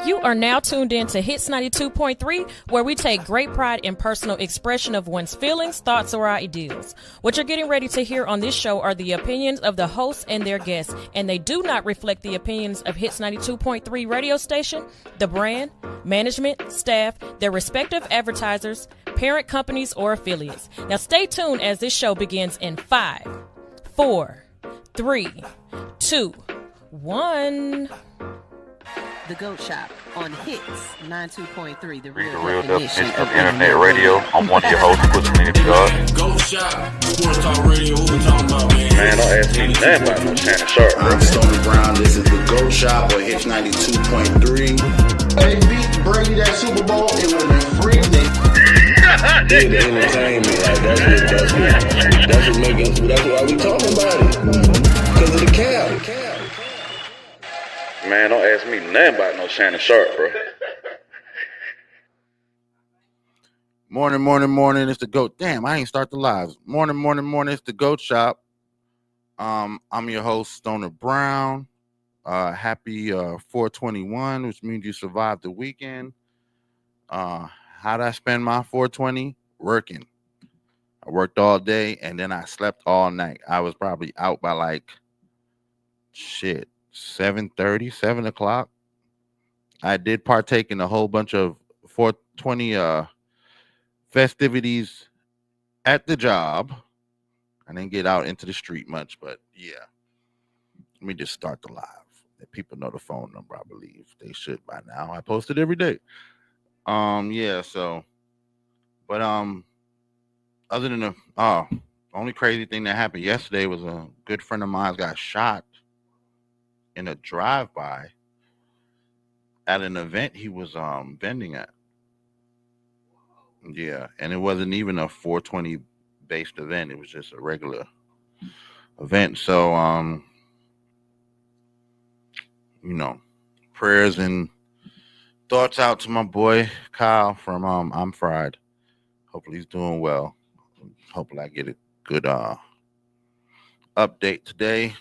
You are now tuned in to Hits 92.3, where we take great pride in personal expression of one's feelings, thoughts, or ideals. What you're getting ready to hear on this show are the opinions of the hosts and their guests, and they do not reflect the opinions of Hits 92.3 radio station, the brand, management, staff, their respective advertisers, parent companies, or affiliates. Now stay tuned as this show begins in 5, 4, 3, 2, 1. The GOAT Shop on Hits 92.3, the real definition of internet radio. I'm one of your hosts, Pushalini Da God. GOAT Shop, Sports Talk Radio, what we talking about, man? Man, don't ask me nothing about no Shannon Sharp, bro. I'm Stony Brown, this is the GOAT Shop on Hits 92.3. They beat Brady that Super Bowl, it would have been free. The entertainment, like that's why we talking about it. Because of the cap. Man, don't ask me nothing about no Shannon Sharp, bro. Morning. It's the GOAT. Damn, I ain't start the lives. Morning. It's the GOAT Shop. I'm your host, Stoner Brown. Happy 421, which means you survived the weekend. How'd I spend my 420? Working. I worked all day and then I slept all night. I was probably out by 7:30, 7 o'clock. I did partake in a whole bunch of 420 festivities at the job. I didn't get out into the street much, but yeah. Let me just start the live. If people know the phone number, I believe they should by now. I post it every day. Other than the only crazy thing that happened yesterday was a good friend of mine got shot in a drive-by at an event he was vending at. Yeah, and it wasn't even a 420 based event, it was just a regular event. So prayers and thoughts out to my boy Kyle from I'm Fried. Hopefully he's doing well. Hopefully I get a good update today.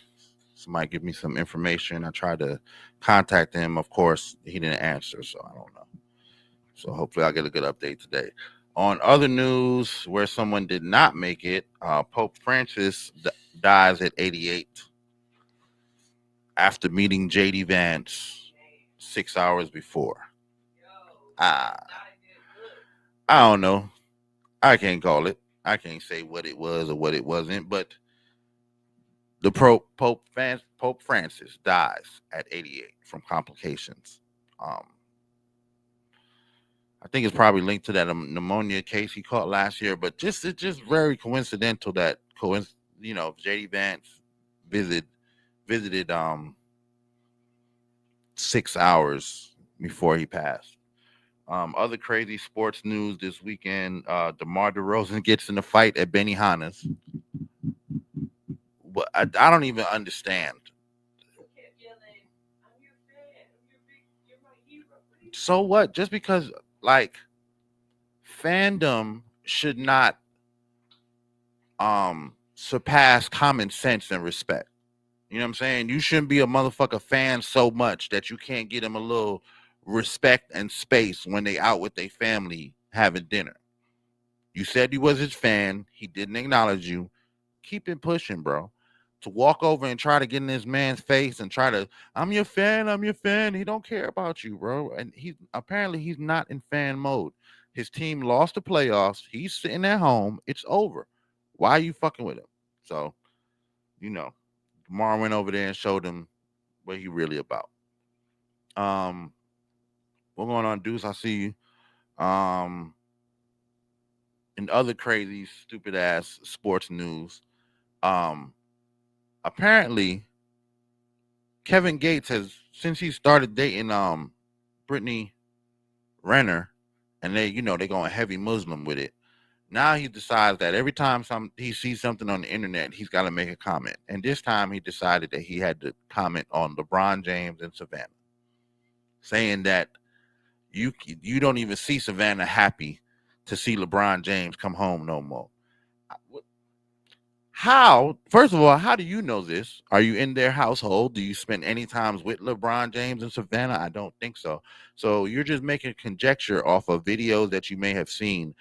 Somebody give me some information. I tried to contact him. Of course, he didn't answer, so I don't know. So hopefully I'll get a good update today. On other news, where someone did not make it, Pope Francis dies at 88 after meeting J.D. Vance 6 hours before. I don't know. I can't call it. I can't say what it was or what it wasn't, but the Pope Francis dies at 88 from complications. I think it's probably linked to that pneumonia case he caught last year, but it's just very coincidental that J.D. Vance visited 6 hours before he passed. Other crazy sports news this weekend: DeMar DeRozan gets in a fight at Benihana's. But I don't even understand. So what? Just because fandom should not surpass common sense and respect. You know what I'm saying? You shouldn't be a motherfucker fan so much that you can't get them a little respect and space when they out with their family having dinner. You said you was his fan. He didn't acknowledge you. Keep it pushing, bro. To walk over and try to get in this man's face and try to, I'm your fan. He don't care about you, bro. And he's not in fan mode. His team lost the playoffs. He's sitting at home. It's over. Why are you fucking with him? So, DeMar went over there and showed him what he really about. What's going on, Deuce? I see you. In other crazy, stupid ass sports news, apparently Kevin Gates has, since he started dating Brittany Renner, and they going heavy Muslim with it. Now he decides that every time he sees something on the internet, he's got to make a comment. And this time he decided that he had to comment on LeBron James and Savannah, saying that you don't even see Savannah happy to see LeBron James come home no more. First of all, how do you know this? Are you in their household? Do you spend any times with LeBron James and Savannah? I don't think so. So you're just making conjecture off of videos that you may have seen,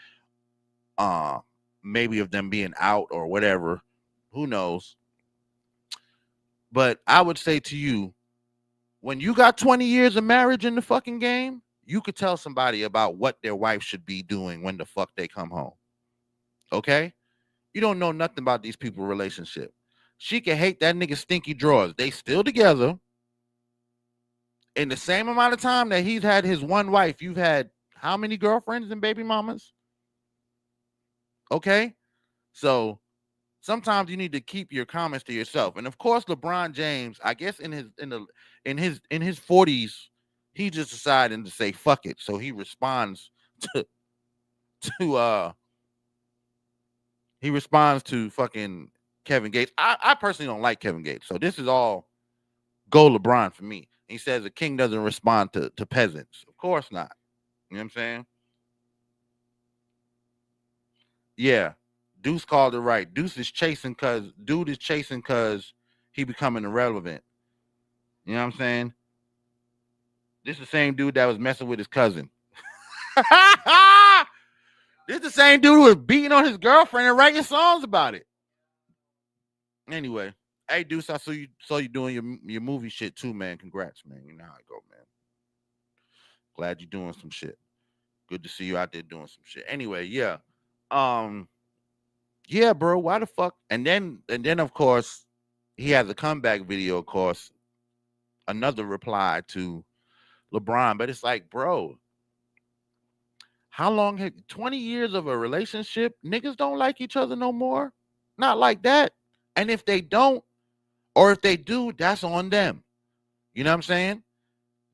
uh, maybe of them being out or whatever. Who knows? But I would say to you, when you got 20 years of marriage in the fucking game, you could tell somebody about what their wife should be doing when the fuck they come home. Okay? You don't know nothing about these people's relationship. She can hate that nigga stinky drawers. They still together. In the same amount of time that he's had his one wife, you've had how many girlfriends and baby mamas? Okay? So sometimes you need to keep your comments to yourself. And of course, LeBron James, I guess in his 40s, he just decided to say fuck it. So he responds to to he responds to fucking Kevin Gates. I personally don't like Kevin Gates. So this is all go LeBron for me. He says the king doesn't respond to peasants. Of course not. You know what I'm saying? Yeah. Deuce called it right. Dude is chasing cause he becoming irrelevant. You know what I'm saying? This is the same dude that was messing with his cousin. This is the same dude who was beating on his girlfriend and writing songs about it. Anyway, hey Deuce, I saw you doing your movie shit too, man. Congrats, man. You know how I go, man. Glad you're doing some shit. Good to see you out there doing some shit. Anyway, yeah. Yeah, bro, why the fuck? And then of course, he has a comeback video, of course, another reply to LeBron, but it's like, bro, how long have 20 years of a relationship? Niggas don't like each other no more. Not like that. And if they don't, or if they do, that's on them. You know what I'm saying?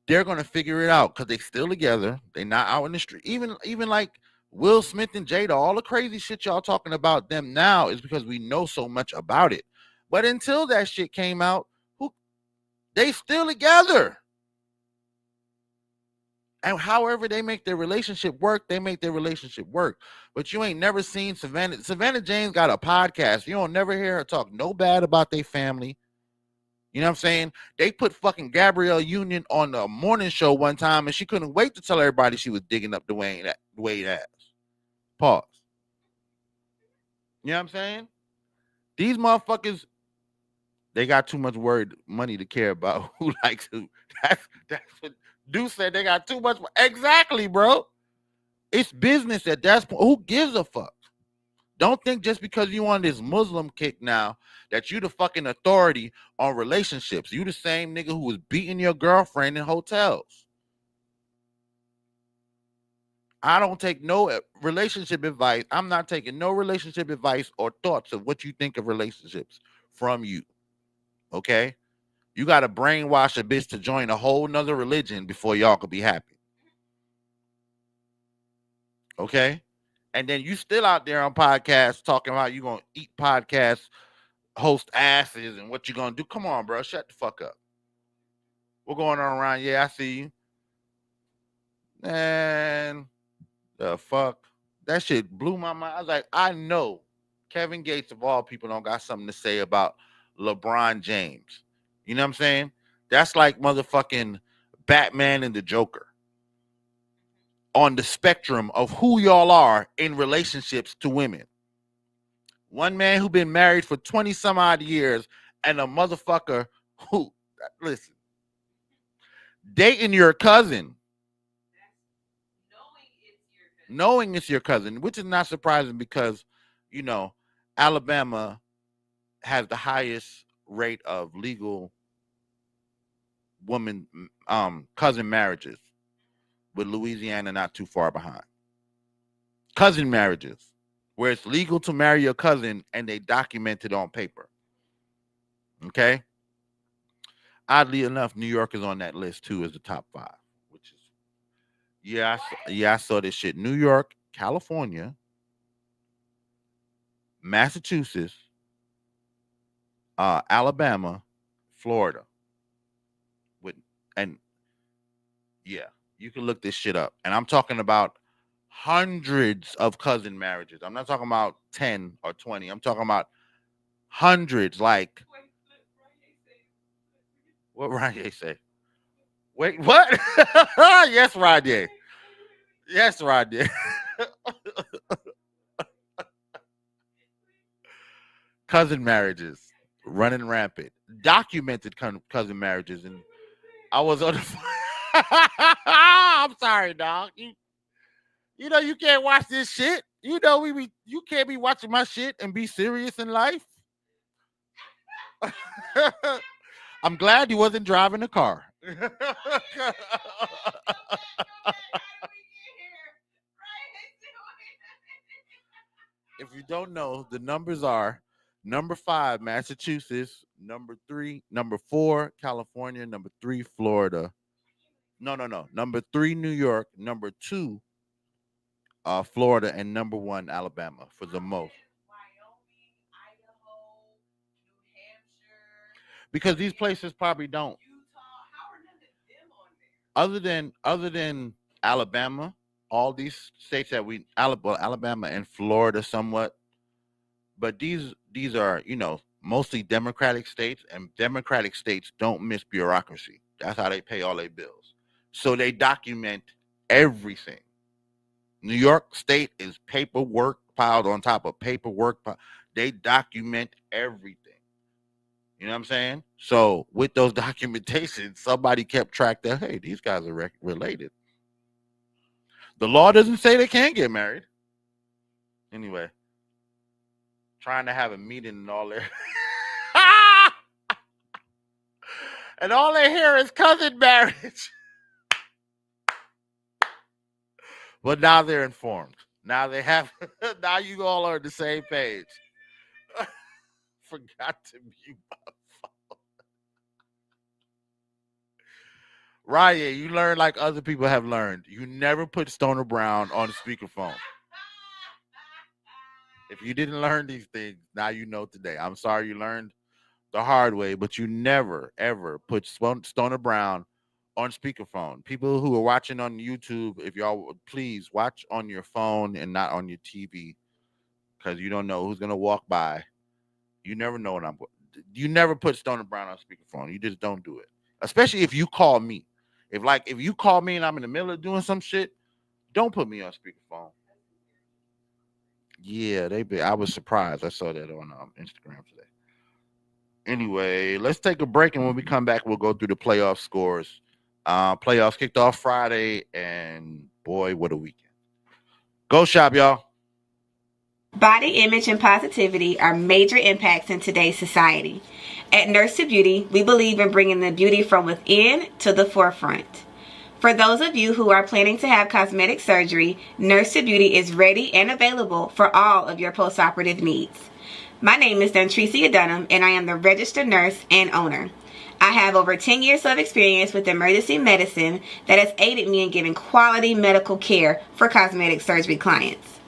They're gonna figure it out because they still together. They not out in the street. Even like Will Smith and Jada, all the crazy shit y'all talking about them now is because we know so much about it. But until that shit came out, they still together. And however they make their relationship work, they make their relationship work. But you ain't never seen Savannah. Savannah James got a podcast. You don't never hear her talk no bad about their family. You know what I'm saying? They put fucking Gabrielle Union on the morning show one time, and she couldn't wait to tell everybody she was digging up Dwayne ass. Pause. You know what I'm saying? These motherfuckers, they got too much money to care about who likes who. That's what Deuce said. They got too much. Exactly, bro. It's business at that point. Who gives a fuck? Don't think just because you on this Muslim kick now that you the fucking authority on relationships. You the same nigga who was beating your girlfriend in hotels. I don't take no relationship advice. I'm not taking no relationship advice or thoughts of what you think of relationships from you. Okay? You got to brainwash a bitch to join a whole nother religion before y'all could be happy. Okay? And then you still out there on podcasts talking about you going to eat podcasts, host asses, and what you going to do. Come on, bro. Shut the fuck up. We're going on around. Yeah, I see you. Man, the fuck? That shit blew my mind. I was like, I know Kevin Gates, of all people, don't got something to say about LeBron James. You know what I'm saying? That's like motherfucking Batman and the Joker on the spectrum of who y'all are in relationships to women. One man who been married for 20 some odd years and a motherfucker who, listen, dating your cousin. Knowing it's your cousin, which is not surprising because, you know, Alabama has the highest rate of legal woman cousin marriages, with Louisiana not too far behind. Cousin marriages, where it's legal to marry your cousin and they document it on paper. Okay? Oddly enough, New York is on that list too as the top 5, which is I saw this shit. New York, California, Massachusetts, Alabama, Florida. Yeah, you can look this shit up. And I'm talking about hundreds of cousin marriages. I'm not talking about 10 or 20. I'm talking about hundreds. Like, what Ranye say? Wait, what? Yes, Ranye. Yes, Ranye. Cousin marriages running rampant. Documented cousin marriages, and I was on the. I'm sorry, dog. You know you can't watch this shit. You know you can't be watching my shit and be serious in life. I'm glad he wasn't driving the car. If you don't know, the numbers are number 5, Massachusetts, number 4, California, number 3, Florida. No. Number 3, New York, number 2, Florida, and number 1, Alabama for the most. Because these places probably don't. Other than Alabama, all these states that Alabama and Florida somewhat, but these are, mostly Democratic states, and Democratic states don't miss bureaucracy. That's how they pay all their bills. So they document everything. New York State is paperwork piled on top of paperwork. They document everything. You know what I'm saying? So with those documentations, somebody kept track that, hey, these guys are related. The law doesn't say they can't get married. Anyway, trying to have a meeting and all there. And all they hear is cousin marriage. But now they're informed. Now they have, now you all are on the same page. Forgot to mute my phone. Ryan, you learn like other people have learned. You never put Stoner Brown on the speakerphone. If you didn't learn these things, now you know today. I'm sorry you learned the hard way, but you never, ever put Stoner Brown on speakerphone. People who are watching on YouTube, if y'all would please watch on your phone and not on your TV, because you don't know who's going to walk by. You never know what you never put Stoner Brown on speakerphone. You just don't do it. Especially if you call me. If you call me and I'm in the middle of doing some shit, don't put me on speakerphone. Yeah, I was surprised. I saw that on Instagram today. Anyway, let's take a break, and when we come back, we'll go through the playoff scores. Playoffs kicked off Friday, and boy, what a weekend. Go shop, y'all. Body image and positivity are major impacts in today's society. At Nurse to Beauty, we believe in bringing the beauty from within to the forefront. For those of you who are planning to have cosmetic surgery, Nurse to Beauty is ready and available for all of your postoperative needs. My name is Dontricia Dunham, and I am the registered nurse and owner. I have over 10 years of experience with emergency medicine that has aided me in giving quality medical care for cosmetic surgery clients.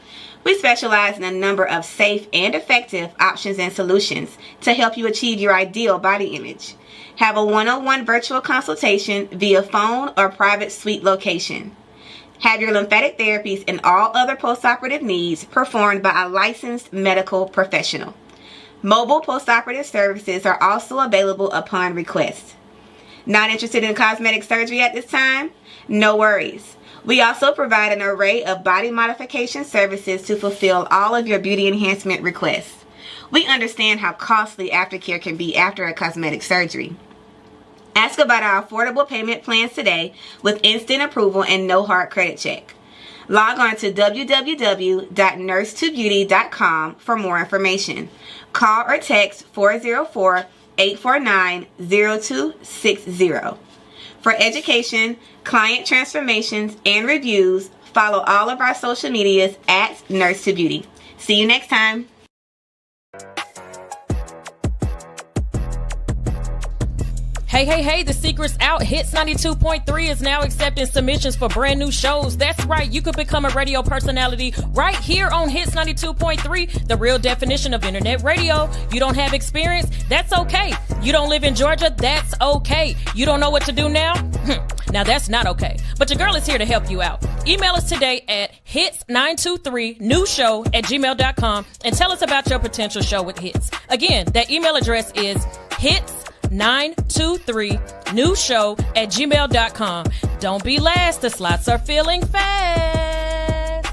We specialize in a number of safe and effective options and solutions to help you achieve your ideal body image. Have a one-on-one virtual consultation via phone or private suite location. Have your lymphatic therapies and all other postoperative needs performed by a licensed medical professional. Mobile postoperative services are also available upon request. Not interested in cosmetic surgery at this time? No worries. We also provide an array of body modification services to fulfill all of your beauty enhancement requests. We understand how costly aftercare can be after a cosmetic surgery. Ask about our affordable payment plans today with instant approval and no hard credit check. Log on to www.nurse2beauty.com for more information. Call or text 404-849-0260. For education, client transformations, and reviews, follow all of our social medias at Nurse to Beauty. See you next time. Hey, the secret's out. Hits 92.3 is now accepting submissions for brand new shows. That's right, you could become a radio personality right here on Hits 92.3, the real definition of internet radio. You don't have experience? That's okay. You don't live in Georgia? That's okay. You don't know what to do now? Now that's not okay. But your girl is here to help you out. Email us today at hits923newshow@gmail.com and tell us about your potential show with Hits. Again, that email address is hits923newshow@gmail.com. Don't be last. The slots are filling fast.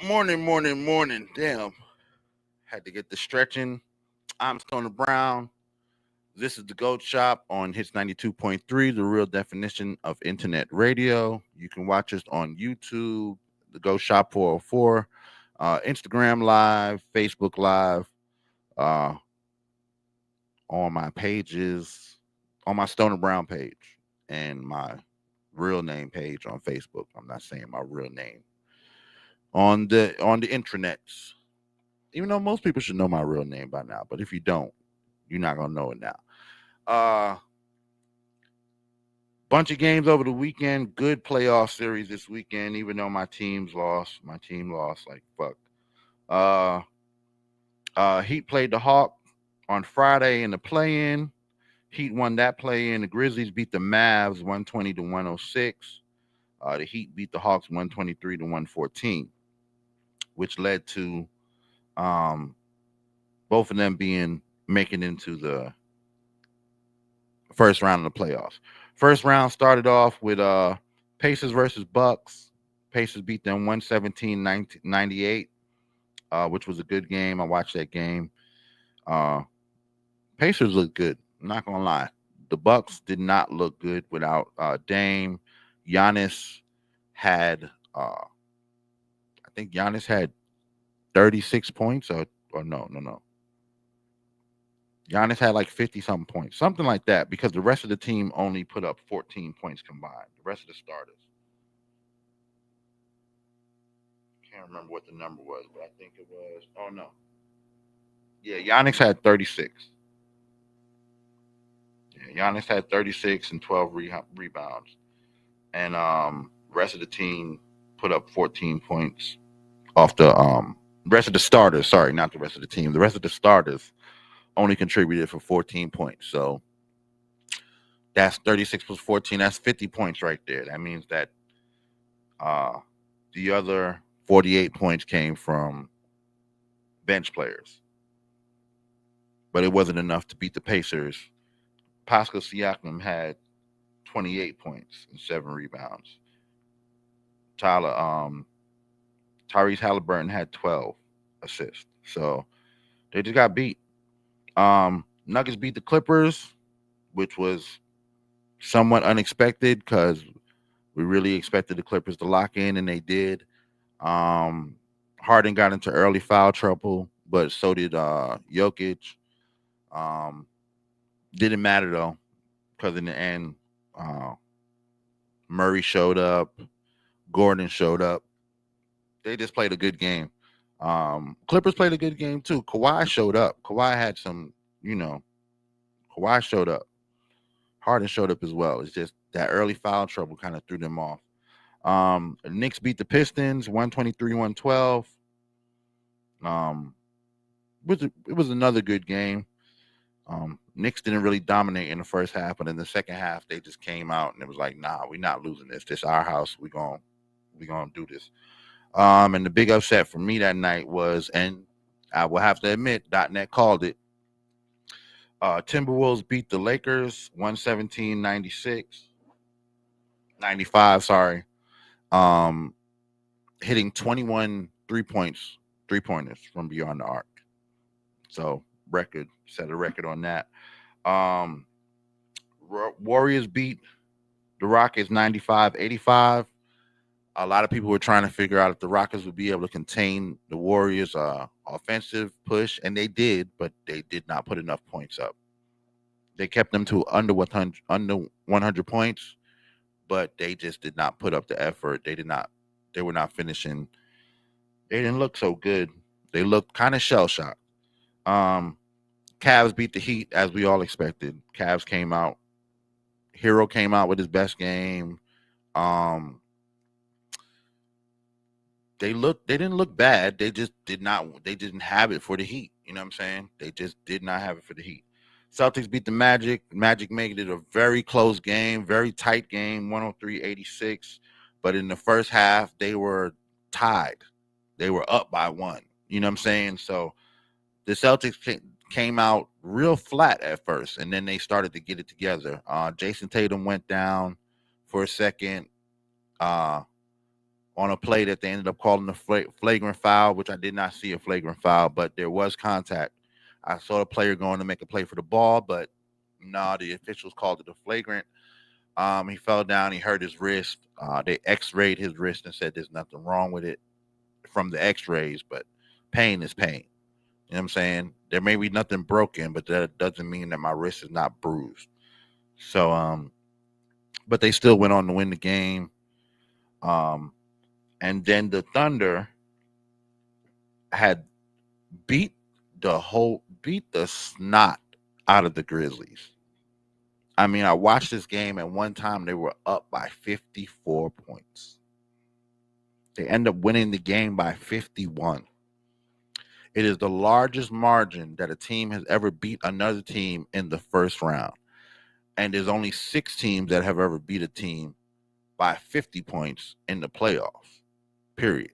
Morning. Damn. Had to get the stretching. I'm Stoner Brown. This is the GOAT Shop on Hits 92.3, the real definition of internet radio. You can watch us on YouTube, the GOAT Shop 404, Instagram Live, Facebook Live, on my pages, on my Stoner Brown page, and my real name page on Facebook. I'm not saying my real name. On the intranets. Even though most people should know my real name by now, but if you don't, you're not gonna know it now. Bunch of games over the weekend. Good playoff series this weekend, even though my team lost like fuck. Heat played the Hawks on Friday in the play-in. Heat won that play-in. The Grizzlies beat the Mavs 120-106. The Heat beat the Hawks 123-114, which led to both of them making into the first round of the playoffs. First round started off with Pacers versus Bucks. Pacers beat them 117-98, which was a good game. I watched that game. Pacers looked good. I'm not gonna lie. The Bucks did not look good without Dame. Giannis had I think Giannis had 36 points or no. Giannis had like 50-something points, something like that, because the rest of the team only put up 14 points combined. The rest of the starters. Can't remember what the number was, but I think it was, Yeah, Giannis had 36. Yeah, Giannis had 36 and 12 rebounds. And rest of the team put up 14 points off the rest of the starters. Sorry, not the rest of the team. The rest of the starters only contributed for 14 points. So that's 36 plus 14. That's 50 points right there. That means that the other 48 points came from bench players. But it wasn't enough to beat the Pacers. Pascal Siakam had 28 points and 7 rebounds. Tyrese Halliburton had 12 assists. So they just got beat. Nuggets beat the Clippers, which was somewhat unexpected because we really expected the Clippers to lock in, and they did. Harden got into early foul trouble, but so did Jokic. Didn't matter though, because in the end, Murray showed up, Gordon showed up. They just played a good game. Clippers played a good game too. Kawhi showed up. Kawhi had some, Kawhi showed up. Harden showed up as well. It's just that early foul trouble kind of threw them off. Knicks beat the Pistons 123-112. It was another good game. Knicks didn't really dominate in the first half, but in the second half they just came out and it was like, nah, we're not losing this. This is our house. We're gonna do this. And the big upset for me that night was, and I will have to admit, .net called it. Timberwolves beat the Lakers 117-95, sorry. Hitting 21 three-pointers from beyond the arc. So set a record on that. Warriors beat the Rockets 95-85. A lot of people were trying to figure out if the Rockets would be able to contain the Warriors' offensive push, and they did, but they did not put enough points up. They kept them to under 100 points, but they just did not put up the effort. They were not finishing. They didn't look so good. They looked kind of shell-shocked. Cavs beat the Heat as we all expected. Cavs came out. Hero came out with his best game. They didn't look bad. They didn't have it for the Heat. You know what I'm saying? They just did not have it for the Heat. Celtics beat the Magic. Magic made it a very close game, very tight game, 103-86. But in the first half, they were tied. They were up by one. You know what I'm saying? So the Celtics came out real flat at first, and then they started to get it together. Jason Tatum went down for a second on a play that they ended up calling a flagrant foul, which I did not see a flagrant foul, but there was contact. I saw the player going to make a play for the ball, but no, the officials called it a flagrant. He fell down. He hurt his wrist. They x-rayed his wrist and said there's nothing wrong with it from the x-rays, but pain is pain. You know what I'm saying? There may be nothing broken, but that doesn't mean that my wrist is not bruised. So, but they still went on to win the game. And then the Thunder had beat the snot out of the Grizzlies. I mean, I watched this game, and one time they were up by 54 points. They end up winning the game by 51. It is the largest margin that a team has ever beat another team in the first round. And there's only 6 teams that have ever beat a team by 50 points in the playoffs, period.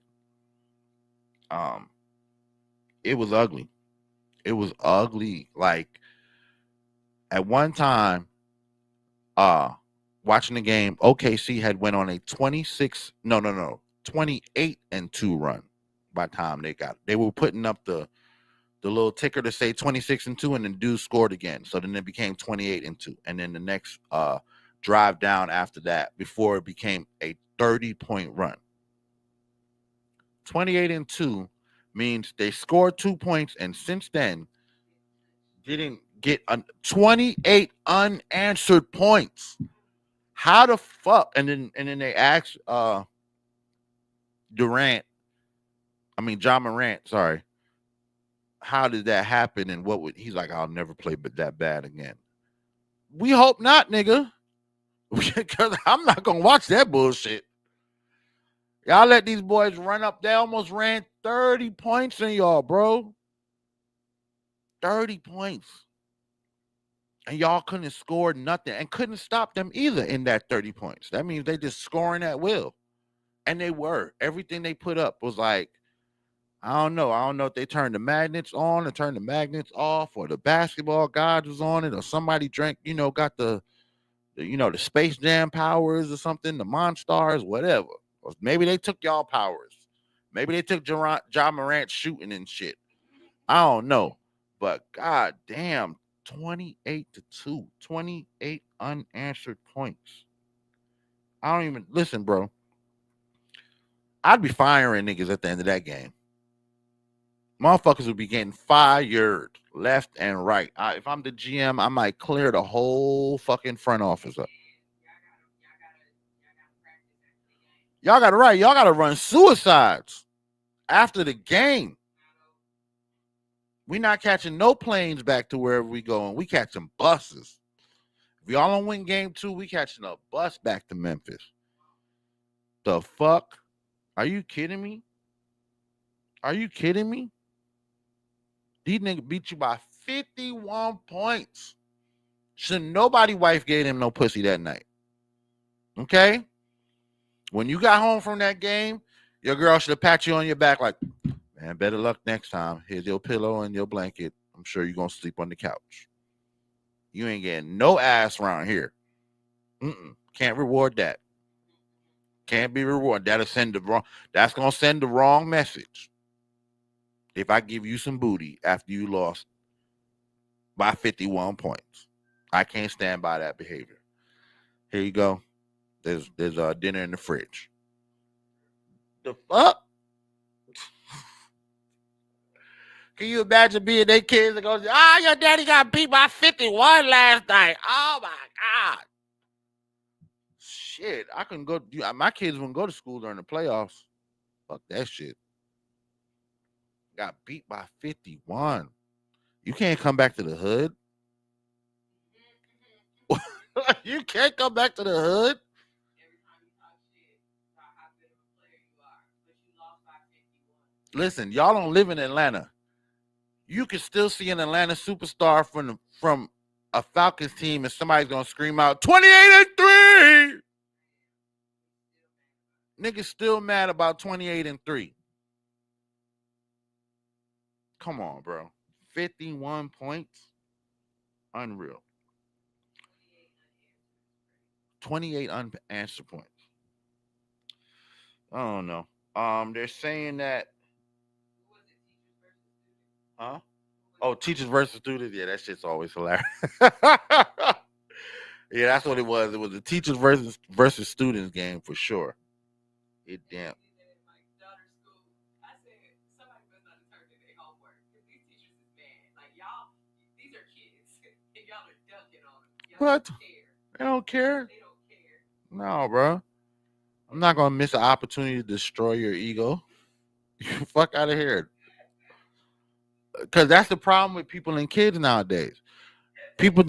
It was ugly. It was ugly. Like, at one time, watching the game, OKC had went on a 28-2 run by the time they were putting up the little ticker to say 26-2, and then dudes scored again. So then it became 28-2. And then the next drive down after that, before it became a 30-point run. 28-2 means they scored 2 points, and since then didn't get 28 unanswered points. How the fuck? And then they asked John Morant, sorry, how did that happen? And he's like, I'll never play but that bad again. We hope not, nigga. Because I'm not gonna watch that bullshit. Y'all let these boys run up. They almost ran 30 points in y'all, bro. 30 points. And y'all couldn't score nothing and couldn't stop them either in that 30 points. That means they just scoring at will. And they were. Everything they put up was like, I don't know. I don't know if they turned the magnets on or turned the magnets off, or the basketball gods was on it, or somebody drank, got the Space Jam powers or something, the Monstars, whatever. Or maybe they took y'all powers. Maybe they took John Morant shooting and shit. I don't know. But god damn, 28-2, 28 unanswered points. I don't even listen, bro. I'd be firing niggas at the end of that game. Motherfuckers would be getting fired left and right. If I'm the GM, I might clear the whole fucking front office up. Y'all got to run suicides after the game. We not catching no planes back to wherever we going. We catching buses. If y'all don't win game 2, we catching a bus back to Memphis. The fuck? Are you kidding me? Are you kidding me? These niggas beat you by 51 points. Should nobody wife gave him no pussy that night. Okay? When you got home from that game, your girl should have pat you on your back like, man, better luck next time. Here's your pillow and your blanket. I'm sure you're going to sleep on the couch. You ain't getting no ass around here. Can't reward that. Can't be rewarded. That's going to send the wrong message. If I give you some booty after you lost by 51 points, I can't stand by that behavior. Here you go. There's dinner in the fridge. The fuck? Can you imagine being their kids and go, your daddy got beat by 51 last night. Oh my God. Shit, I couldn't go. My kids wouldn't go to school during the playoffs. Fuck that shit. Got beat by 51. You can't come back to the hood. You can't come back to the hood. Listen, y'all don't live in Atlanta. You can still see an Atlanta superstar from a Falcons team and somebody's gonna scream out 28-3. Niggas still mad about 28-3. Come on, bro. 51 points. Unreal. 28 unanswered points. I don't know. They're saying that. Huh? Oh, teachers versus students. Yeah, that shit's always hilarious. Yeah, that's what it was. It was a teachers versus students game for sure. It damn. What? They don't care. No, bro. I'm not gonna miss an opportunity to destroy your ego. Fuck out of here. Because that's the problem with people and kids nowadays. People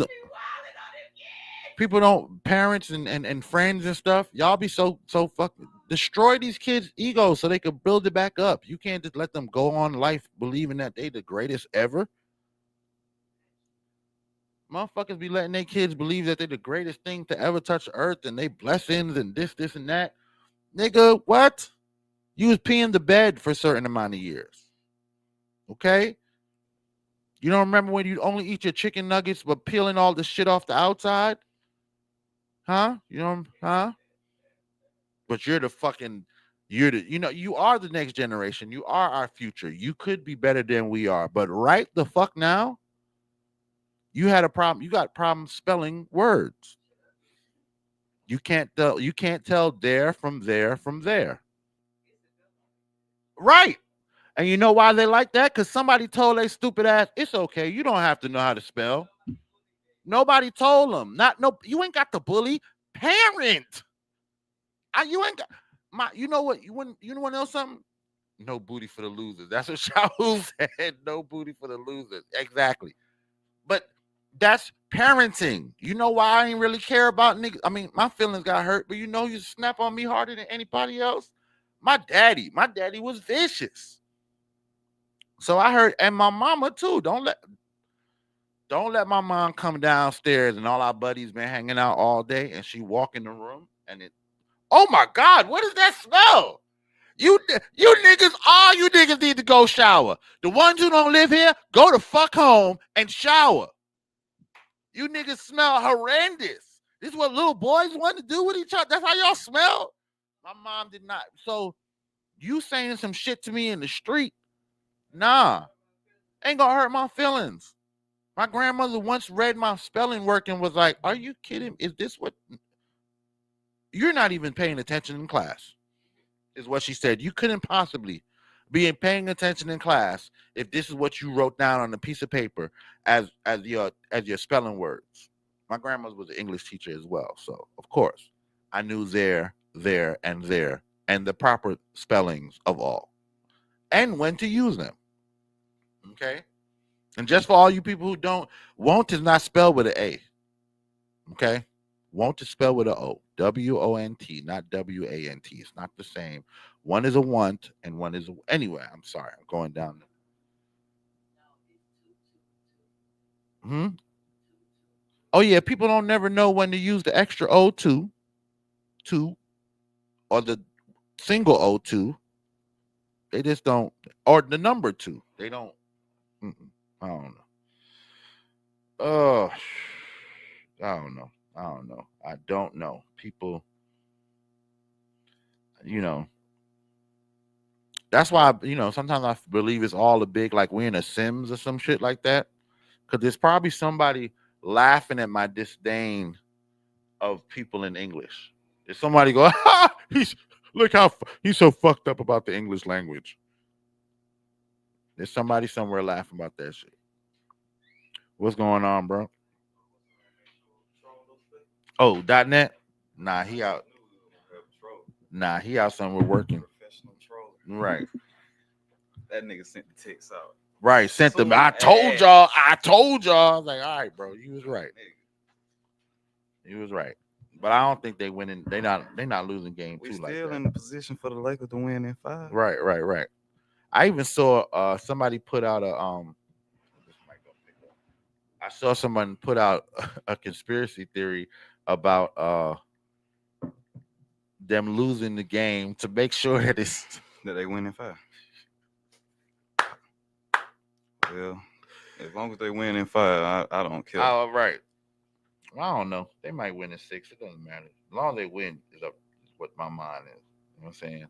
don't parents and friends and stuff. Y'all be so fucking destroy these kids' egos so they can build it back up. You can't just let them go on life believing that they the greatest ever. Motherfuckers be letting their kids believe that they're the greatest thing to ever touch earth and they blessings and this and that. Nigga, what? You was peeing the bed for a certain amount of years. Okay? You don't remember when you only eat your chicken nuggets but peeling all the shit off the outside? Huh? You know, huh? But you're you are the next generation. You are our future. You could be better than we are. But right the fuck now, you had a problem. You got problems spelling words. You can't tell there from there from there. Right. And you know why they like that? Because somebody told they stupid ass, it's okay. You don't have to know how to spell. Nobody told them. You ain't got the bully. Parent. You ain't got you know what? You want to know something? No booty for the losers. That's what Shaul said. No booty for the losers. Exactly. But that's parenting. You know why I ain't really care about niggas? I mean, my feelings got hurt, but you snap on me harder than anybody else. My daddy was vicious. So I heard, and my mama too. Don't let my mom come downstairs and all our buddies been hanging out all day, and she walk in the room and oh my God, what does that smell? You niggas need to go shower. The ones who don't live here, go the fuck home and shower. You niggas smell horrendous. This is what little boys want to do with each other. That's how y'all smell. My mom did not. So you saying some shit to me in the street, nah, ain't gonna hurt my feelings. My grandmother once read my spelling work and was like, are you kidding? Is this what? You're not even paying attention in class, is what she said. You couldn't possibly be paying attention in class if this is what you wrote down on a piece of paper as your spelling words. My grandmother was an English teacher as well, so of course I knew there, and the proper spellings of all, and when to use them. Okay, and just for all you people who don't, won't is not spelled with an A. Okay, won't is spelled with an O. W-O-N-T, not W-A-N-T. It's not the same. One is a want and one is a... Anyway, I'm sorry. I'm going down. Oh, yeah. People don't never know when to use the extra O2, or the single O2. They just don't... Or the number 2. They don't... I don't know. Oh, I don't know. I don't know. People... That's why, sometimes I believe it's all a big, like we're in a Sims or some shit like that. Because there's probably somebody laughing at my disdain of people in English. There's somebody go, look how he's so fucked up about the English language. There's somebody somewhere laughing about that shit. What's going on, bro? Oh, .net? Nah, he out. He out somewhere working. Right. That nigga sent the text out. Right, sent them. I told y'all. I was like, all right, bro, you was right. But I don't think they winning. They not losing game two like that. We still in the position for the Lakers to win in 5. Right. I even saw somebody put out a I saw someone put out a conspiracy theory about them losing the game to make sure that it's that they win in 5. Well, as long as they win in 5, I don't care. oh right. Well, I don't know. They might win in 6. It doesn't matter. As long as they win is up is what my mind is. You know what I'm saying?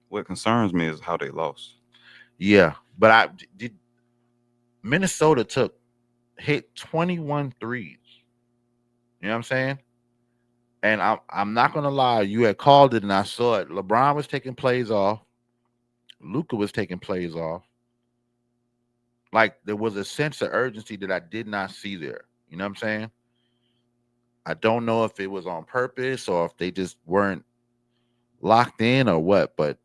What concerns me is how they lost. Yeah. But I did Minnesota hit 21 threes. You know what I'm saying? And I'm not gonna lie, you had called it and I saw it. LeBron was taking plays off. Luka was taking plays off. Like there was a sense of urgency that I did not see there. You know what I'm saying? I don't know if it was on purpose or if they just weren't locked in or what, but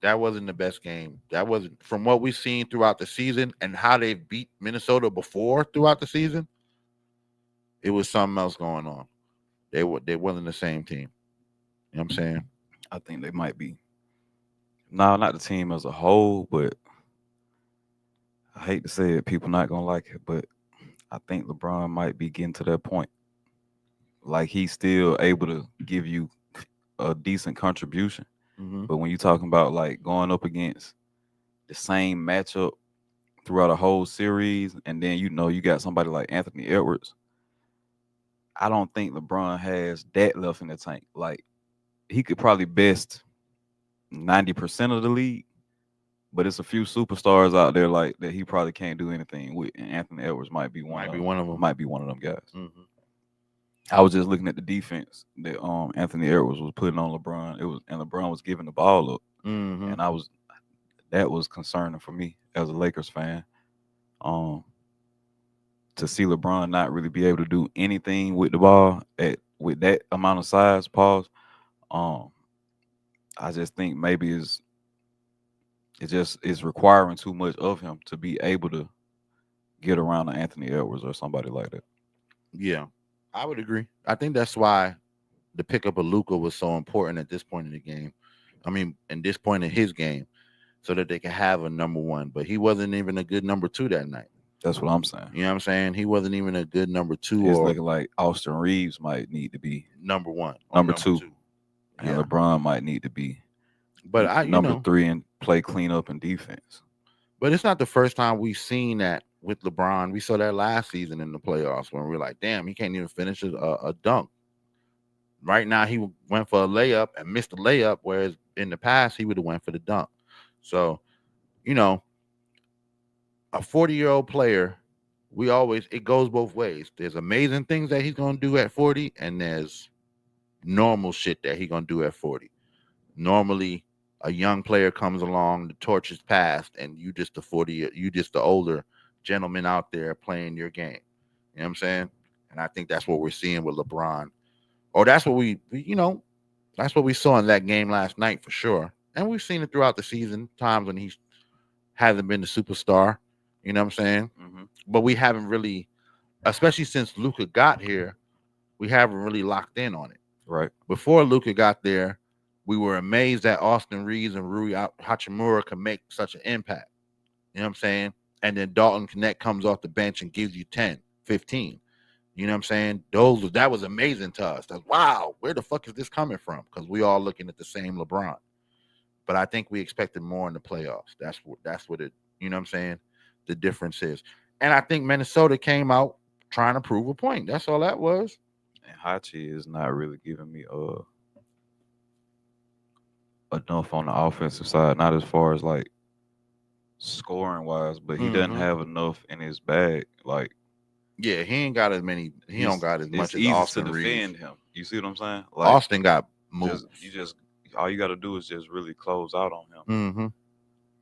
that wasn't the best game. That wasn't from what we've seen throughout the season and how they've beat Minnesota before throughout the season. It was something else going on. They wasn't the same team. You know what I'm saying? I think they might be. No, not the team as a whole, but I hate to say it, people not gonna like it, but I think LeBron might be getting to that point. Like he's still able to give you a decent contribution. Mm-hmm. But when you're talking about like going up against the same matchup throughout a whole series, and then you got somebody like Anthony Edwards, I don't think LeBron has that left in the tank. Like he could probably best 90% of the league, but it's a few superstars out there like that he probably can't do anything with. And Anthony Edwards might be one of them. Might be one of them guys. Mm-hmm. I was just looking at the defense that Anthony Edwards was putting on LeBron. And LeBron was giving the ball up, Mm-hmm. and that was concerning for me as a Lakers fan. To see LeBron not really be able to do anything with the ball with that amount of size, pause. I just think maybe it's requiring too much of him to be able to get around to Anthony Edwards or somebody like that. Yeah, I would agree. I think that's why the pickup of Luka was so important at this point in the game. I mean, in this point in his game, so that they can have a number one. But he wasn't even a good number 2 that night. That's what I'm saying. You know what I'm saying? He wasn't even a good number 2. It's or looking like Austin Reeves might need to be number 1, number two. And Yeah. LeBron might need to be But number 3 and play cleanup and defense. But it's not the first time we've seen that with LeBron. We saw that last season in the playoffs when we were like, damn, he can't even finish a dunk. Right now, he went for a layup and missed the layup, whereas in the past, he would have went for the dunk. So, a 40-year-old player, it goes both ways. There's amazing things that he's going to do at 40, and there's normal shit that he's going to do at 40. Normally, a young player comes along, the torch is passed, and you just the older gentleman out there playing your game. You know what I'm saying? And I think that's what we're seeing with LeBron. Or that's what that's what we saw in that game last night for sure. And we've seen it throughout the season, times when he hasn't been the superstar. You know what I'm saying? Mm-hmm. But we haven't really, especially since Luka got here, we haven't really locked in on it. Right. Before Luka got there, we were amazed that Austin Reeves and Rui Hachimura could make such an impact. You know what I'm saying? And then Dalton Connect comes off the bench and gives you 10, 15. You know what I'm saying? That was amazing to us. That's wow, where the fuck is this coming from? Because we all looking at the same LeBron. But I think we expected more in the playoffs. That's what it, you know what I'm saying? The difference is. And I think Minnesota came out trying to prove a point. That's all that was. And Hachi is not really giving me enough on the offensive side, not as far as like scoring wise, but he doesn't have enough in his bag. Like, yeah, he ain't got as many. He don't got as much as easy Austin to Reeves. defend him. You see what I'm saying? Like, Austin got moves. All you got to do is just really close out on him.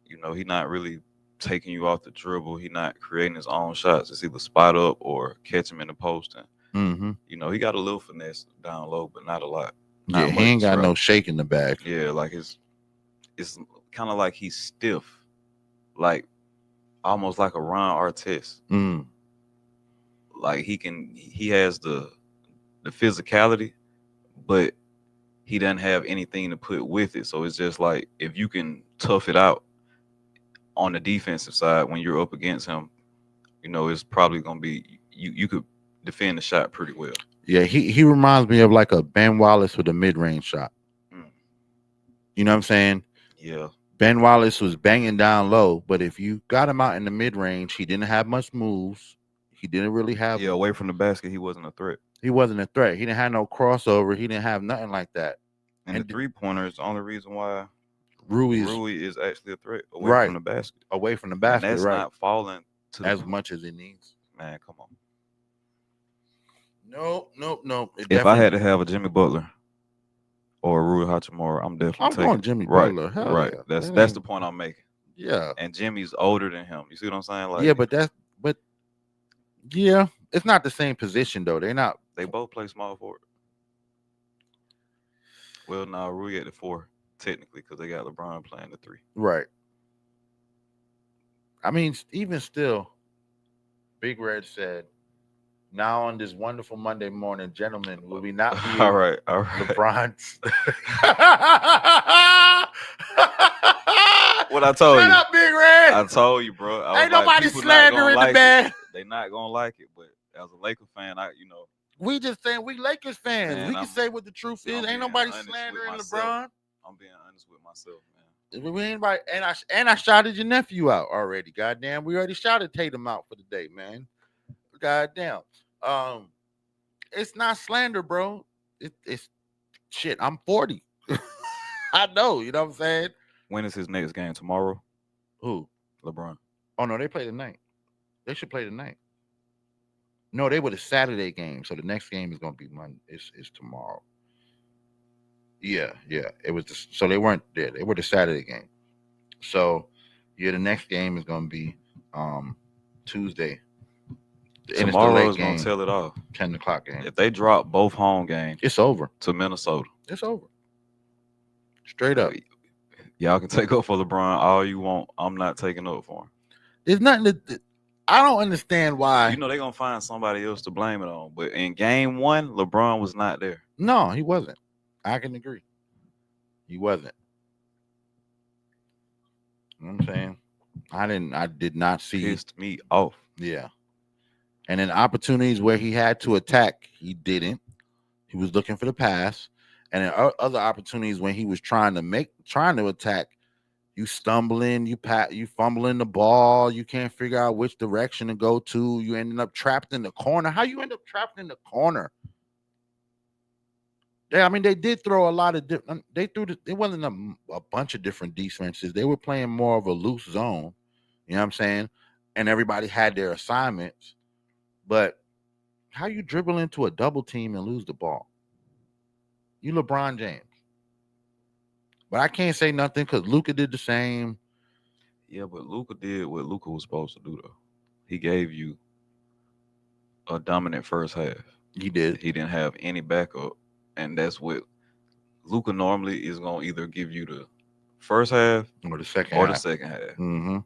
Mm-hmm. He not really taking you off the dribble. He not creating his own shots. It's either spot up or catch him in the post. And he got a little finesse down low, but not a lot. Yeah, he ain't got no shake in the bag. Yeah, like it's kind of like he's stiff, like almost like a Ron Artest. Like he has the physicality, but he doesn't have anything to put with it. So it's just like if you can tough it out on the defensive side when you're up against him, you know, it's probably gonna be you could defend the shot pretty well. Yeah, he reminds me of like a Ben Wallace with a mid-range shot. Mm. You know what I'm saying? Yeah. Ben Wallace was banging down low, but if you got him out in the mid-range, he didn't have much moves. He didn't really have. Yeah, away from the basket, he wasn't a threat. He wasn't a threat. He didn't have no crossover. He didn't have nothing like that. And the 3-pointer is the only reason why Rui is actually a threat away right from the basket. away from the basket, and that's right? not falling to As much as it needs. Man, come on. Nope. If I had to have a Jimmy Butler or a Rui Hachimura, I'm definitely going Jimmy right, Butler. Hell right. yeah. That's the point I'm making. Yeah. And Jimmy's older than him. You see what I'm saying? Like, yeah, but yeah, it's not the same position though. They're not. They both play small forward. Well, now Rui at the 4 technically because they got LeBron playing the 3. Right. I mean, even still, Big Red said, "Now on this wonderful Monday morning, gentlemen, will we not be all right. LeBron's?" What I told you. Shut up, Big Red. I told you, bro. Ain't nobody slandering the man. They not gonna like it, but as a Laker fan, we just saying we Lakers fans. Man, we can say what the truth is. Ain't nobody slandering LeBron. I'm being honest with myself, man. We ain't right, and I shouted your nephew out already. Goddamn, we already shouted Tatum out for the day, man. Goddamn. It's not slander, bro. It's shit. I'm 40. I know. You know what I'm saying? When is his next game? Tomorrow? Who? LeBron. Oh no, they play tonight. They should play tonight. No, they were the Saturday game, so the next game is gonna be Monday. It's tomorrow. Yeah. It was so they weren't there. They were the Saturday game. So yeah, the next game is gonna be Tuesday. Tomorrow is gonna tell it all. 10 o'clock game. If they drop both home games, it's over to Minnesota. It's over. Straight up. Y'all can take up for LeBron all you want. I'm not taking up for him. There's nothing I don't understand why. You know they're gonna find somebody else to blame it on. But in game 1, LeBron was not there. No, he wasn't. I can agree. He wasn't. You know what I'm saying? I did not see. Pissed me off. Yeah. And in opportunities where he had to attack, he didn't. He was looking for the pass. And in other opportunities when he was trying to attack, you stumbling, you fumbling the ball, you can't figure out which direction to go to. You ended up trapped in the corner. How you end up trapped in the corner? Yeah, I mean they did throw a lot of different. It wasn't a bunch of different defenses. They were playing more of a loose zone. You know what I'm saying? And everybody had their assignments. But how you dribble into a double team and lose the ball? You LeBron James. But I can't say nothing because Luka did the same. Yeah, but Luka did what Luka was supposed to do, though. He gave you a dominant first half. He did. He didn't have any backup. And that's what Luka normally is going to either give you the first half or the second half. Mm-hmm.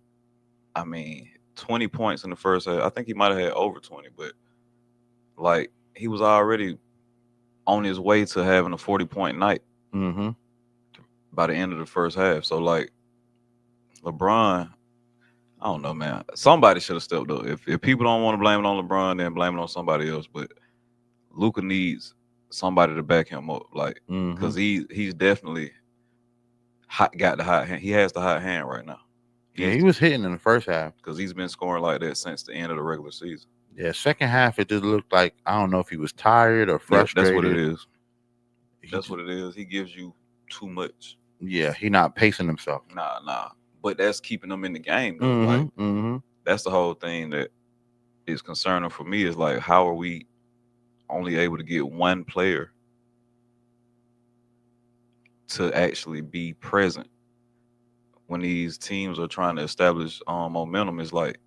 I mean, 20 points in the first half. I think he might have had over 20, but like he was already on his way to having a 40-point night by the end of the first half. So like LeBron, I don't know, man. Somebody should have stepped up. If people don't want to blame it on LeBron, then blame it on somebody else. But Luka needs somebody to back him up, like because he's definitely got the hot hand. He has the hot hand right now. He was hitting in the first half because he's been scoring like that since the end of the regular season. Yeah, second half it just looked like I don't know if he was tired or frustrated. Yeah, that's what it is. That's what it is. He gives you too much. Yeah, he not pacing himself. Nah. But that's keeping him in the game. Though. That's the whole thing that is concerning for me. Is like, how are we only able to get one player to actually be present when these teams are trying to establish momentum? Is like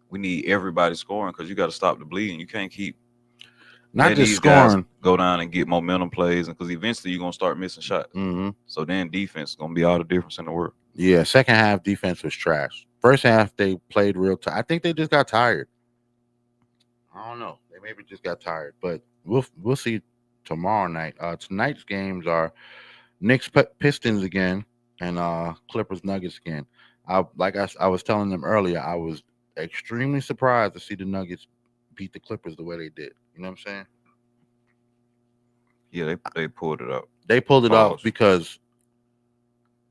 we need everybody scoring because you got to stop the bleeding. You can't keep not just scoring, go down and get momentum plays, and because eventually you're gonna start missing shots. So then defense is gonna be all the difference in the world. Yeah, second half defense was trash. First half they played real tight. I think they just got tired. I don't know. They maybe just got tired, but we'll see tomorrow night. Tonight's games are Knicks Pistons again and Clippers Nuggets again. I was telling them earlier, I was extremely surprised to see the Nuggets beat the Clippers the way they did. You know what I'm saying? Yeah, they pulled it up. They pulled it off Pause. because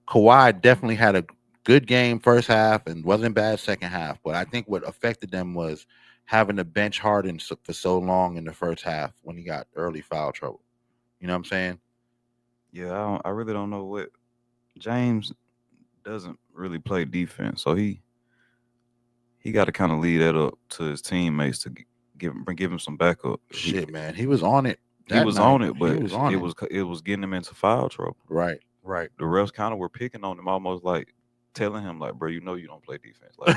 Kawhi definitely had a good game first half and wasn't bad second half. But I think what affected them was having to bench Harden for so long in the first half when he got early foul trouble. You know what I'm saying? Yeah, I really don't know what James doesn't really play defense, so he got to kind of lead that up to his teammates to give him some backup. Shit, man, he was on it. He was night. on it, but he was on it was getting him into foul trouble. Right. The refs kind of were picking on him, almost like telling him, like, bro, you know you don't play defense. Like,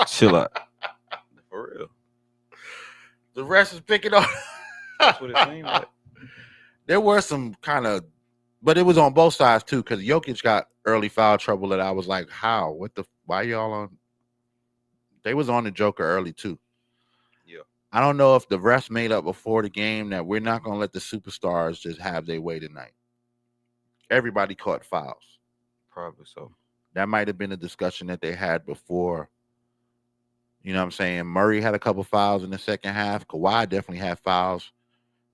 chill out. For real. The refs is picking on. That's what it seemed like. There were some kind of, but it was on both sides too, because Jokic got early foul trouble that I was like, how? What the? Why y'all on? They was on the Joker early too. Yeah. I don't know if the refs made up before the game that we're not going to let the superstars just have their way tonight. Everybody caught fouls. Probably so. That might have been a discussion that they had before. You know what I'm saying? Murray had a couple fouls in the second half. Kawhi definitely had fouls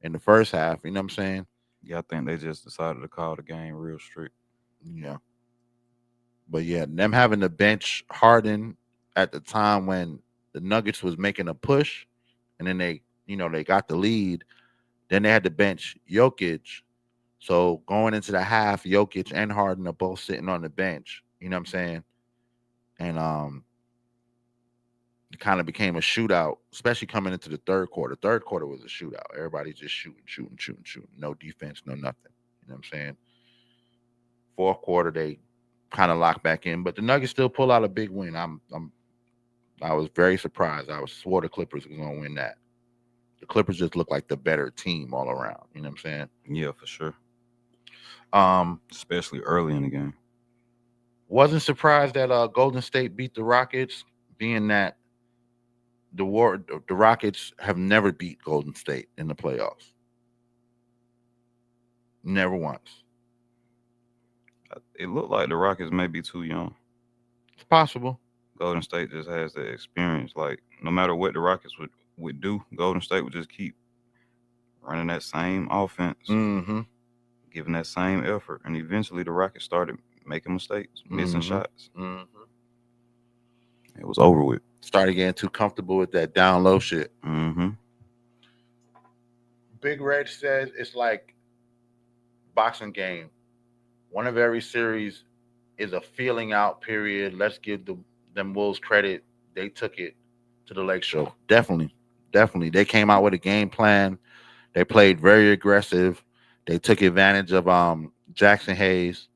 in the first half. You know what I'm saying? Yeah, I think they just decided to call the game real strict. Yeah. But yeah, them having to bench Harden at the time when the Nuggets was making a push, and then they got the lead. Then they had to bench Jokic. So going into the half, Jokic and Harden are both sitting on the bench. You know what I'm saying? And it kind of became a shootout, especially coming into the third quarter. Third quarter was a shootout. Everybody just shooting. No defense, no nothing. You know what I'm saying? Fourth quarter, they kind of locked back in, but the Nuggets still pull out a big win. I was very surprised. I swore the Clippers were going to win that. The Clippers just look like the better team all around. You know what I'm saying? Yeah, for sure. Especially early in the game. Wasn't surprised that Golden State beat the Rockets, being that the Rockets have never beat Golden State in the playoffs. Never once. It looked like the Rockets may be too young. It's possible. Golden State just has the experience. Like, no matter what the Rockets would do, Golden State would just keep running that same offense, giving that same effort, and eventually the Rockets started making mistakes, missing shots. It was over with. Started getting too comfortable with that down low shit. Big Red says it's like boxing game. One of every series is a feeling out period. Let's give them Wolves credit. They took it to the Lake Show. Definitely. They came out with a game plan. They played very aggressive. They took advantage of Jackson Hayes.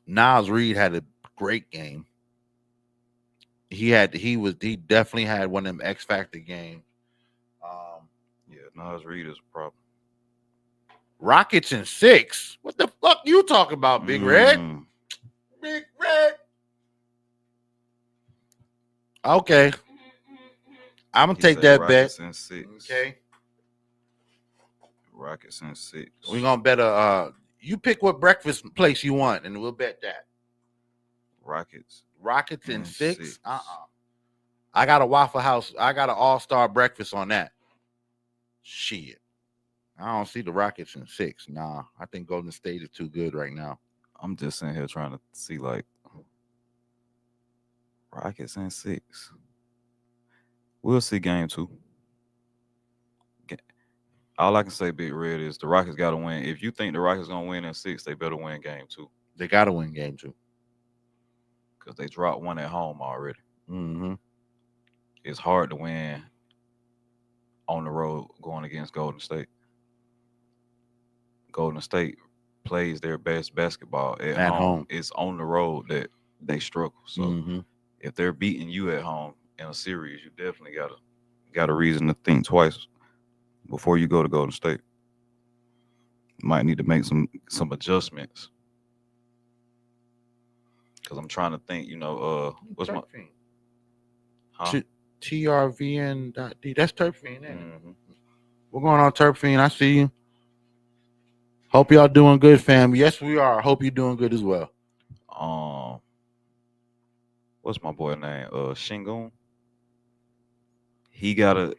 Niles Reed had a great game. He definitely had one of them X Factor games. Yeah, Niles Reed is a problem. Rockets in 6. What the fuck you talking about, Big Red? Big Red. Okay. I'm gonna take that bet. In 6. Okay. Rockets in 6. We're gonna bet you pick what breakfast place you want, and we'll bet that. Rockets in 6? I got a Waffle House. I got an all-star breakfast on that. Shit. I don't see the Rockets in 6. Nah, I think Golden State is too good right now. I'm just sitting here trying to see, like, Rockets in 6. We'll see game 2. All I can say, Big Red, is the Rockets got to win. If you think the Rockets going to win in 6, they better win game 2. They got to win game 2. Because they dropped one at home already. Mm-hmm. It's hard to win on the road going against Golden State. Golden State plays their best basketball at home. It's on the road that they struggle. So if they're beating you at home in a series, you definitely got a reason to think twice before you go to Golden State. You might need to make some adjustments. Because I'm trying to think, what's my TRVN.D. That's Terpene, ain't it? We're going on Terpene. I see you. Hope y'all doing good, fam. Yes, we are. Hope you're doing good as well. what's my boy name? Shingun. He gotta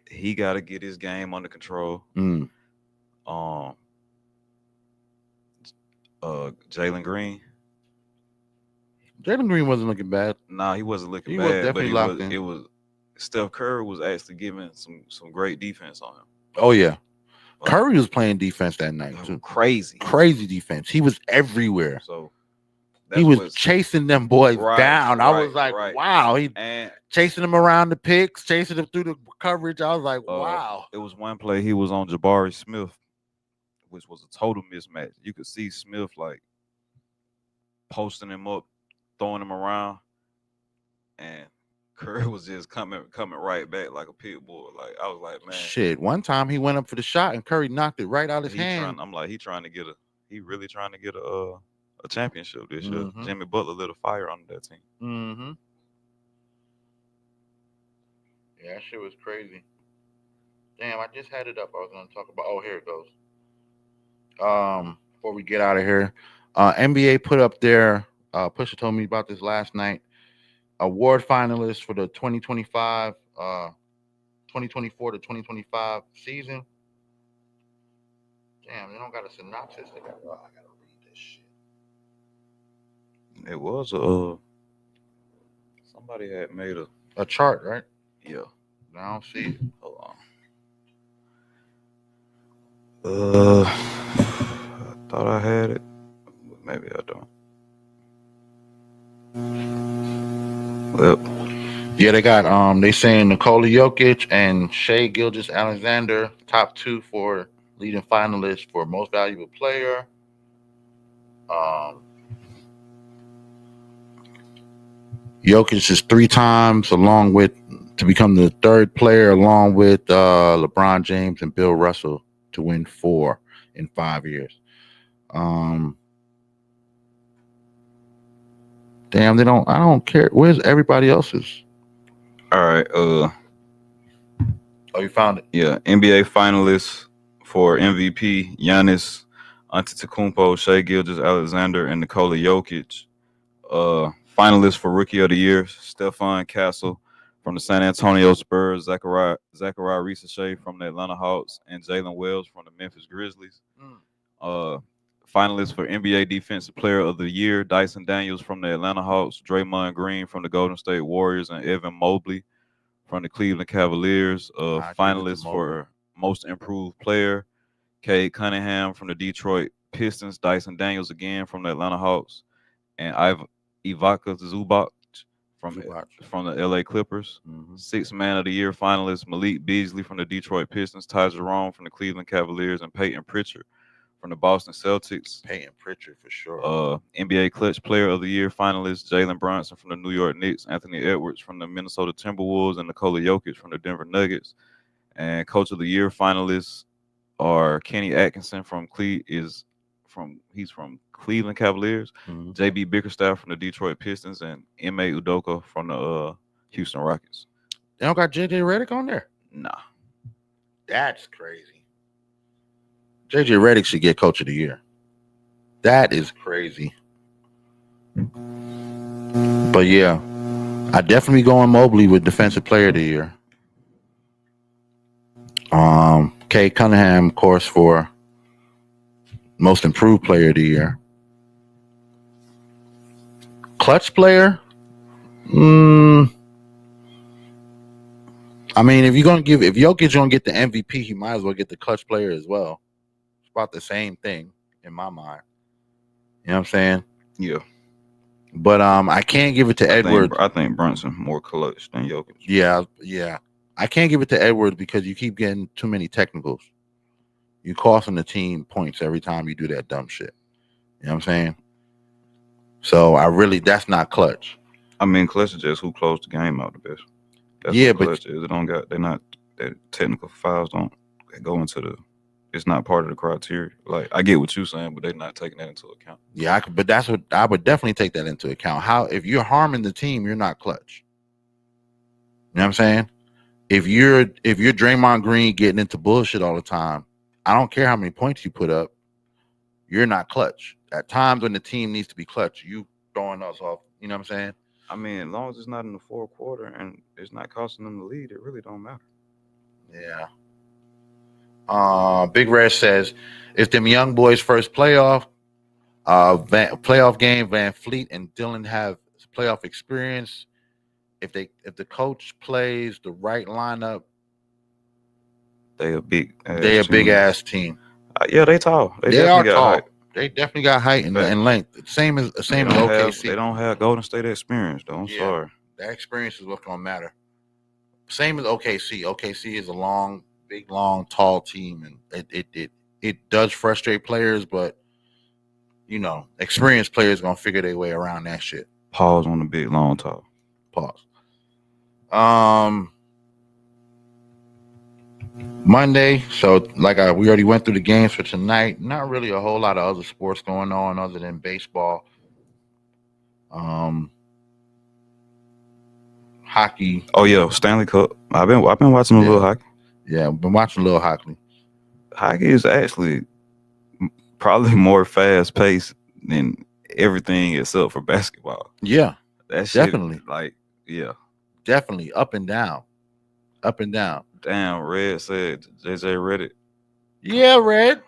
get his game under control. Mm. Jalen Green. Jalen Green wasn't looking bad. Nah, he wasn't looking He was bad, but definitely locked in. it was Steph Curry was actually giving some great defense on him. Oh yeah. Curry was playing defense that night too. Crazy defense. He was everywhere. So he was chasing them boys down. I was like, wow. He chasing them around the picks, chasing them through the coverage. I was like, wow. It was one play he was on Jabari Smith, which was a total mismatch. You could see Smith like posting him up, throwing him around, and Curry was just coming right back like a pit bull. Like I was like, man, shit. One time he went up for the shot and Curry knocked it right out his hand. I'm like, he really trying to get a championship this year. Jimmy Butler lit a fire on that team. Mm-hmm. Yeah, that shit was crazy. Damn, I just had it up. I was gonna talk about. Oh, here it goes. Before we get out of here, NBA put up their. Pusha told me about this last night. Award finalists for the 2024 to 2025 season. Damn, they don't got a synopsis. I gotta read this shit. It was somebody had made a chart, right? Yeah. I don't see it. Hold on. I thought I had it, but maybe I don't. Well, yeah, they got they saying Nikola Jokic and Shai Gilgeous-Alexander, top 2 for leading finalists for most valuable player. Jokic is 3 times along with to become the 3rd player along with LeBron James and Bill Russell to win 4 in 5 years. Damn, I don't care. Where's everybody else's? All right. Oh, you found it? Yeah. NBA finalists for MVP: Giannis Antetokounmpo, Shai Gilgeous-Alexander, and Nikola Jokic. Finalists for Rookie of the Year: Stephon Castle from the San Antonio Spurs, Zachariah Risache from the Atlanta Hawks, and Jalen Wells from the Memphis Grizzlies. Finalists for NBA Defensive Player of the Year: Dyson Daniels from the Atlanta Hawks, Draymond Green from the Golden State Warriors, and Evan Mobley from the Cleveland Cavaliers. Finalists for Most Improved Player: Cade Cunningham from the Detroit Pistons, Dyson Daniels again from the Atlanta Hawks, and Ivica Zubac from the LA Clippers. Sixth Man of the Year finalists: Malik Beasley from the Detroit Pistons, Ty Jerome from the Cleveland Cavaliers, and Peyton Pritchard from the Boston Celtics. Peyton Pritchard for sure. NBA Clutch Player of the Year finalists: Jalen Brunson from the New York Knicks, Anthony Edwards from the Minnesota Timberwolves, and Nikola Jokic from the Denver Nuggets. And Coach of the Year finalists are Kenny Atkinson he's from Cleveland Cavaliers, JB Bickerstaff from the Detroit Pistons, and M.A. Udoka from the Houston Rockets. They don't got JJ Redick on there? Nah. That's crazy. JJ Redick should get Coach of the Year. That is crazy. But yeah, I definitely going Mobley with Defensive Player of the Year. Cade Cunningham, of course, for Most Improved Player of the Year. Clutch Player? I mean, if Jokic gonna get the MVP, he might as well get the Clutch Player as well. It's about the same thing in my mind. You know what I'm saying? Yeah. But I can't give it to Edwards. I think Brunson more clutch than Jokic. Yeah. I can't give it to Edwards because you keep getting too many technicals. You costing the team points every time you do that dumb shit. You know what I'm saying? So that's not clutch. I mean, clutch is just who closed the game out the best. That's what clutch is. That technical fouls don't go into it's not part of the criteria. Like, I get what you're saying, but they're not taking that into account. Yeah, but that's what I would definitely take that into account. If you're harming the team, you're not clutch. You know what I'm saying? If you're Draymond Green getting into bullshit all the time, I don't care how many points you put up, you're not clutch. At times when the team needs to be clutch, you throwing us off. You know what I'm saying? I mean, as long as it's not in the fourth quarter and it's not costing them the lead, it really don't matter. Yeah. Big Red says, "It's them young boys' first playoff game. Van Fleet and Dylan have playoff experience. If the coach plays the right lineup, they a big ass team. Yeah, they tall. They are tall. Height. They definitely got height and length. Same as OKC. They don't have Golden State experience though. I'm sorry. That experience is what's gonna matter. Same as OKC. OKC is a big, long, tall team, and it does frustrate players, but experienced players gonna figure their way around that shit. Pause on the big, long, tall. Pause. Monday, so we already went through the games for tonight. Not really a whole lot of other sports going on other than baseball. Hockey. Oh yeah, Stanley Cup. I've been watching a little hockey. Yeah, I've been watching a little hockey. Hockey is actually probably more fast paced than everything except for basketball. Yeah, that's definitely definitely up and down. Damn, Red said JJ Redick. Yeah, Red.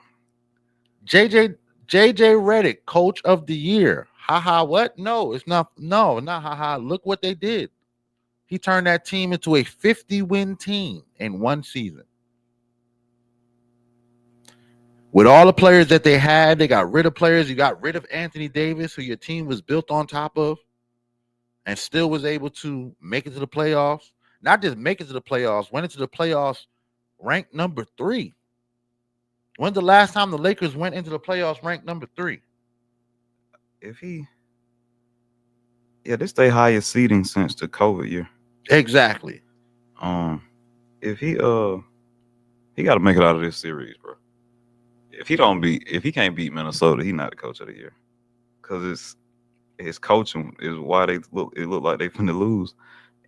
JJ Redick, Coach of the Year. Haha, what? No, it's not. No, not haha. Look what they did. He turned that team into a 50-win team in one season. With all the players that they had, they got rid of players. You got rid of Anthony Davis, who your team was built on top of, and still was able to make it to the playoffs. Not just make it to the playoffs, went into the playoffs ranked number 3. When's the last time the Lakers went into the playoffs ranked number 3? This their highest seeding since the COVID year. Exactly. If he got to make it out of this series, bro. If he can't beat Minnesota, he's not the coach of the year. Because his coaching is why it look like they finna lose.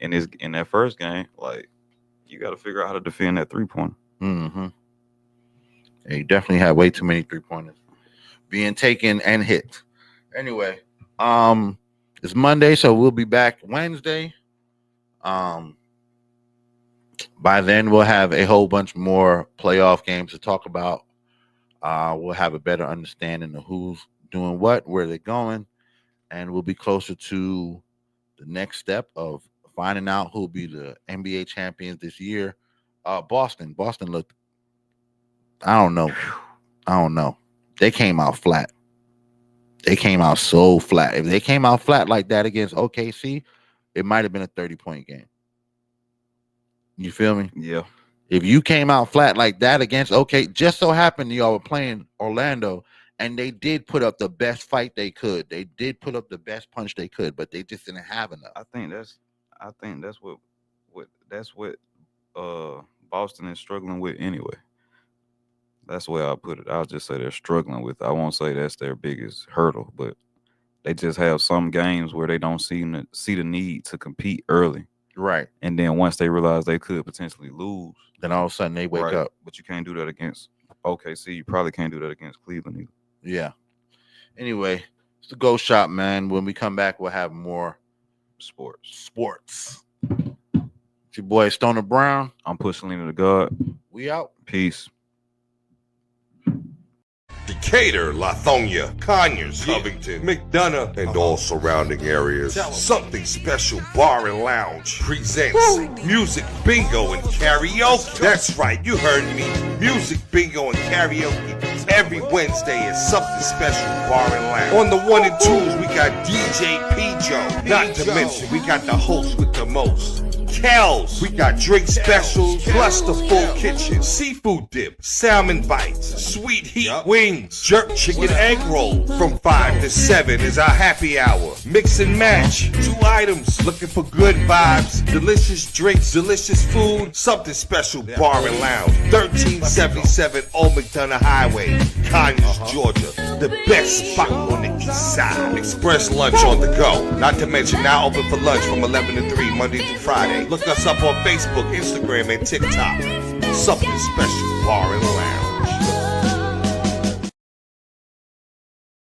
And in that first game, you got to figure out how to defend that 3-pointer. Mm-hmm. Yeah, he definitely had way too many 3-pointers being taken and hit. Anyway, it's Monday, so we'll be back Wednesday. By then, we'll have a whole bunch more playoff games to talk about. We'll have a better understanding of who's doing what, where they're going, and we'll be closer to the next step of finding out who'll be the NBA champions this year. Boston looked, I don't know. They came out flat. They came out so flat. If they came out flat like that against OKC, it might have been a 30-point game. You feel me? Yeah. If you came out flat like that against just so happened y'all were playing Orlando, and they did put up the best fight they could. They did put up the best punch they could, but they just didn't have enough. I think that's what Boston is struggling with anyway. That's the way I put it. I'll just say they're struggling with. I won't say that's their biggest hurdle, but they just have some games where they don't see the need to compete early. Right. And then once they realize they could potentially lose, then all of a sudden they wake up. But you can't do that against OKC. You probably can't do that against Cleveland either. Yeah. Anyway, it's the GOAT Shop, man. When we come back, we'll have more sports. It's your boy Stoner Brown. I'm Pushalini Da God. We out. Peace. Decatur, Lithonia, Conyers, Covington, McDonough, and all surrounding areas. Something Special Bar and Lounge presents Music Bingo and Karaoke. That's right, you heard me. Music Bingo and Karaoke every Wednesday at Something Special Bar and Lounge. On the 1 and 2s, we got DJ P-Joe. Not to mention, we got the host with the most. Kells, we got drink specials, plus the full kitchen, seafood dip, salmon bites, sweet heat wings, jerk chicken egg roll. From 5 to 7 is our happy hour. Mix and match, 2 items, looking for good vibes, delicious drinks, delicious food. Something Special Bar and Lounge, 1377 Old McDonough Highway, Conyers, Georgia. The best spot on the east side. Express lunch on the go. Not to mention now open for lunch from 11 to 3 Monday through Friday. Look us up on Facebook, Instagram, and TikTok. Something Special Bar and Lounge.